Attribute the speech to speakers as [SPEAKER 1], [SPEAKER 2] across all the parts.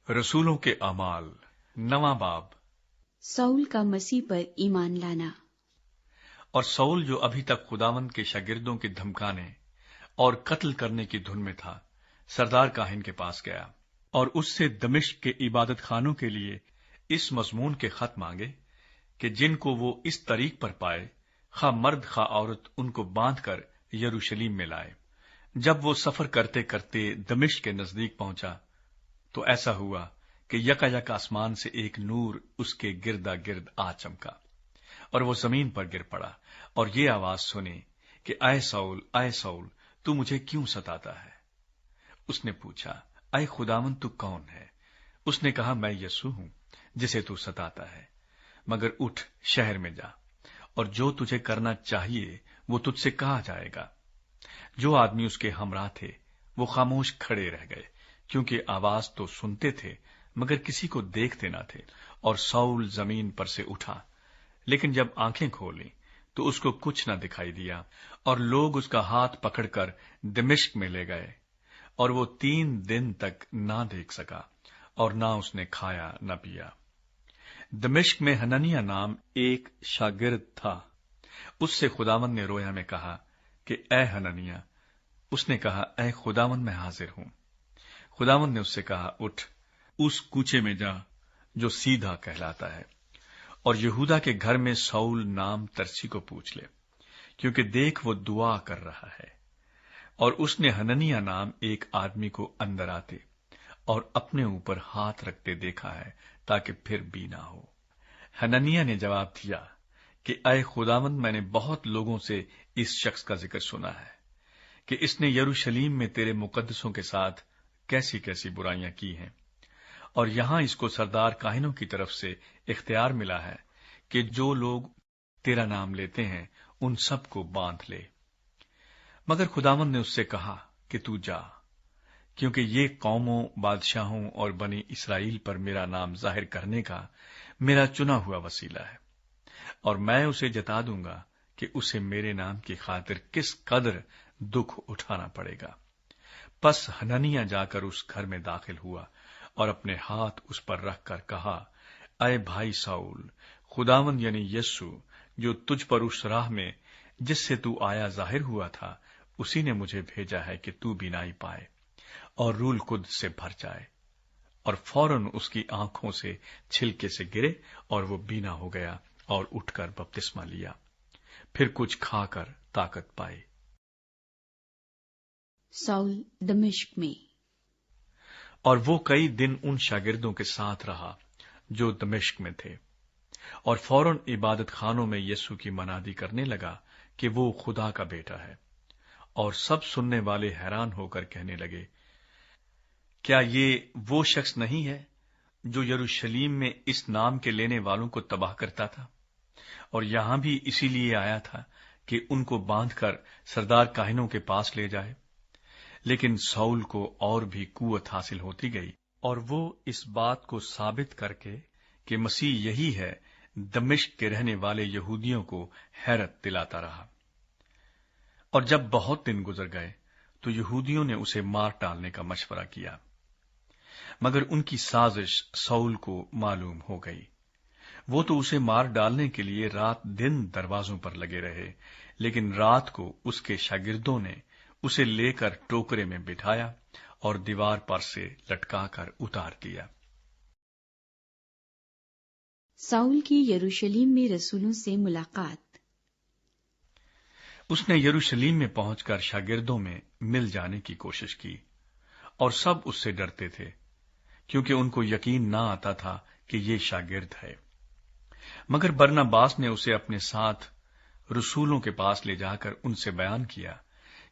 [SPEAKER 1] रसूलों के अमाल, नवां बाब।
[SPEAKER 2] साउल का मसीह पर ईमान लाना।
[SPEAKER 1] और साउल जो अभी तक खुदावंद के शागिर्दों के धमकाने और कत्ल करने की धुन में था, सरदार काहिन के पास गया और उससे दमिश्क के इबादत खानों के लिए इस मजमून के खत मांगे कि जिनको वो इस तरीक पर पाए, खा मर्द खा औरत, उनको बांध कर यरूशलेम में लाए। जब वो सफर करते करते दमिश्क के नजदीक पहुंचा तो ऐसा हुआ कि यकायक आसमान से एक नूर उसके गिरदा गिर्द आ चमका और वो जमीन पर गिर पड़ा और ये आवाज सुनी कि ऐ साउल, तू मुझे क्यों सताता है? उसने पूछा, ऐ खुदावंद, तू कौन है? उसने कहा, मैं यीशु हूं जिसे तू सताता है। मगर उठ, शहर में जा, और जो तुझे करना चाहिए वो तुझसे कहा जाएगा। जो आदमी उसके हमरा थे वो खामोश खड़े रह गए, क्योंकि आवाज तो सुनते थे मगर किसी को देखते न थे। और साउल जमीन पर से उठा, लेकिन जब आंखें खोली तो उसको कुछ न दिखाई दिया। और लोग उसका हाथ पकड़कर दमिश्क में ले गए, और वो 3 दिन तक ना देख सका और ना उसने खाया न पिया। दमिश्क में हननिया नाम एक शागिर्द था। उससे खुदावंद ने रोया में कहा कि ऐ हननिया। उसने कहा, ऐ खुदावंद, मैं हाजिर हूं। खुदावंद ने उससे कहा, उठ, उस कूचे में जा जो सीधा कहलाता है, और यहूदा के घर में साउल नाम तरसी को पूछ ले, क्योंकि देख वो दुआ कर रहा है। और उसने हननिया नाम एक आदमी को अंदर आते और अपने ऊपर हाथ रखते देखा है, ताकि फिर भी ना हो। हननिया ने जवाब दिया कि ऐ खुदावंद, मैंने बहुत लोगों से इस शख्स का जिक्र सुना है कि इसने यरूशलेम में तेरे मुकद्दसों के साथ कैसी कैसी बुराइयां की हैं, और यहां इसको सरदार काहिनों की तरफ से इख्तियार मिला है कि जो लोग तेरा नाम लेते हैं उन सब को बांध ले। मगर खुदावंद ने उससे कहा कि तू जा, क्योंकि ये कौमों, बादशाहों और बनी इस्राएल पर मेरा नाम जाहिर करने का मेरा चुना हुआ वसीला है, और मैं उसे जता दूंगा कि उसे मेरे नाम की खातिर किस कदर दुख उठाना पड़ेगा। बस हननिया जाकर उस घर में दाखिल हुआ और अपने हाथ उस पर रखकर कहा, ऐ भाई साउल, खुदावंद यानी यीशु जो तुझ पर उस राह में जिससे तू आया जाहिर हुआ था, उसी ने मुझे भेजा है कि तू बीनाई पाए और रूल कुद्स से भर जाए। और फौरन उसकी आंखों से छिलके से गिरे और वो बीना हो गया और उठकर बपतिस्मा लिया। फिर कुछ खाकर ताकत पाई।
[SPEAKER 2] साउल दमिश्क में।
[SPEAKER 1] और वो कई दिन उन शागिर्दों के साथ रहा जो दमिश्क में थे, और फौरन इबादत खानों में यीशु की मनादी करने लगा कि वो खुदा का बेटा है। और सब सुनने वाले हैरान होकर कहने लगे, क्या ये वो शख्स नहीं है जो यरूशलेम में इस नाम के लेने वालों को तबाह करता था? और यहां भी इसीलिए आया था कि उनको बांधकर सरदार काहिनों के पास ले जाए। लेकिन साउल को और भी कुवत हासिल होती गई, और वो इस बात को साबित करके कि मसीह यही है, दमिश्क के रहने वाले यहूदियों को हैरत दिलाता रहा। और जब बहुत दिन गुजर गए तो यहूदियों ने उसे मार डालने का मशवरा किया, मगर उनकी साजिश साउल को मालूम हो गई। वो तो उसे मार डालने के लिए रात दिन दरवाजों पर लगे रहे, लेकिन रात को उसके शागिर्दों ने उसे लेकर टोकरे में बिठाया और दीवार पर से लटकाकर उतार दिया।
[SPEAKER 2] साउल की यरूशलेम में रसूलों से मुलाकात।
[SPEAKER 1] उसने यरूशलेम में पहुंचकर शागिर्दों में मिल जाने की कोशिश की, और सब उससे डरते थे, क्योंकि उनको यकीन ना आता था कि ये शागिर्द है। मगर बरनबास ने उसे अपने साथ रसूलों के पास ले जाकर उनसे बयान किया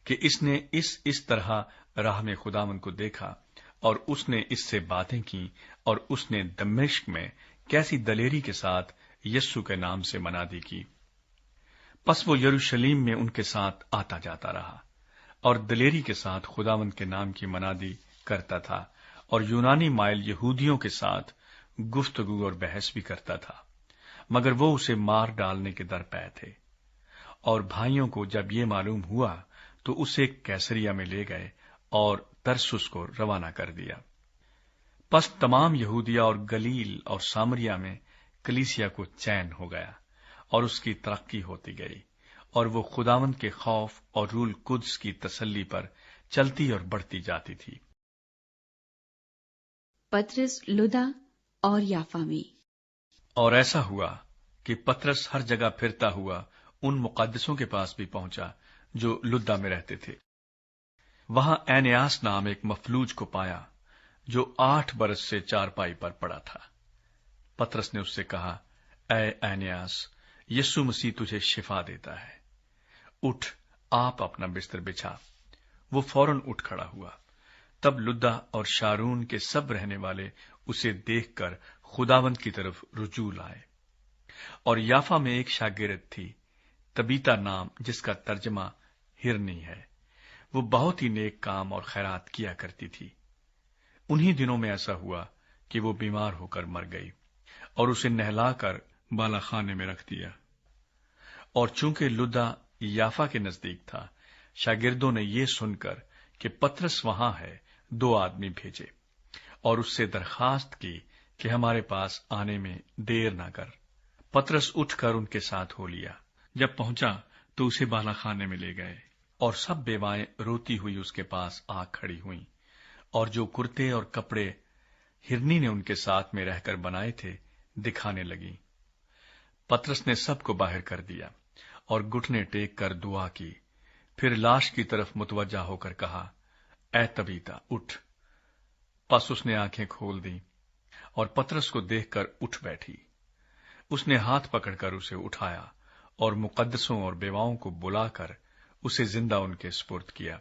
[SPEAKER 1] कि इसने इस तरह राह में खुदावंद को देखा, और उसने इससे बातें की, और उसने दमिश्क में कैसी दलेरी के साथ यीशु के नाम से मनादी की। बस वो यरूशलेम में उनके साथ आता जाता रहा और दलेरी के साथ खुदावंद के नाम की मनादी करता था, और यूनानी माइल यहूदियों के साथ गुफ्तगू और बहस भी करता था। मगर वो उसे मार डालने के दरपे थे। और भाइयों को जब ये मालूम हुआ तो उसे कैसरिया में ले गए और तरसुस को रवाना कर दिया। پس تمام یہودیہ اور گلیل اور سامریہ میں کلیسیا کو چین ہو گیا اور اس کی ترقی ہوتی گئی، اور وہ خداوند کے خوف اور روح القدس کی تسلی پر چلتی اور بڑھتی جاتی تھی۔
[SPEAKER 2] پطرس لدا اور یافا میں۔
[SPEAKER 1] اور ایسا ہوا کہ پطرس ہر جگہ پھرتا ہوا ان مقدسوں کے پاس بھی پہنچا جو لدا میں رہتے تھے۔ وہاں اینیاس نام ایک مفلوج کو پایا جو 8 برس سے چارپائی پر پڑا تھا۔ پطرس نے اس سے کہا، اے اینیاس، یسوع مسیح تجھے شفا دیتا ہے، اٹھ، آپ اپنا بستر بچھا۔ وہ فوراً اٹھ کھڑا ہوا۔ تب لدا اور شارون کے سب رہنے والے اسے دیکھ کر خداوند کی طرف رجوع لائے۔ اور یافا میں ایک شاگرد تھی، تبیتا نام، جس کا ترجمہ ہرنی ہے۔ وہ بہت ہی نیک کام اور خیرات کیا کرتی تھی۔ انہی دنوں میں ایسا ہوا کہ وہ بیمار ہو کر مر گئی، اور اسے نہلا کر بالا خانے میں رکھ دیا۔ اور چونکہ لدا یافا کے نزدیک تھا، شاگردوں نے یہ سن کر کہ پطرس وہاں ہے 2 آدمی بھیجے اور اس سے درخواست کی کہ ہمارے پاس آنے میں دیر نہ کر۔ پطرس اٹھ کر ان کے ساتھ ہو لیا۔ جب پہنچا تو اسے بالا خانے میں لے گئے، اور سب بیوائیں روتی ہوئی اس کے پاس آ کھڑی ہوئیں، اور جو کرتے اور کپڑے ہرنی نے ان کے ساتھ میں رہ کر بنائے تھے دکھانے لگیں۔ پطرس نے سب کو باہر کر دیا اور گھٹنے ٹیک کر دعا کی، پھر لاش کی طرف متوجہ ہو کر کہا، اے تبیتا، اٹھ۔ پس اس نے آنکھیں کھول دیں اور پطرس کو دیکھ کر اٹھ بیٹھی۔ اس نے ہاتھ پکڑ کر اسے اٹھایا اور مقدسوں اور بیواؤں کو بلا کر اسے زندہ ان کے سپرد کیا۔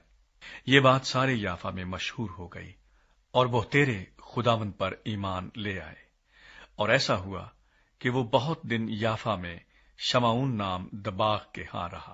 [SPEAKER 1] یہ بات سارے یافا میں مشہور ہو گئی، اور وہ تیرے خداوند پر ایمان لے آئے۔ اور ایسا ہوا کہ وہ بہت دن یافا میں شمعون نام دباغ کے ہاں رہا۔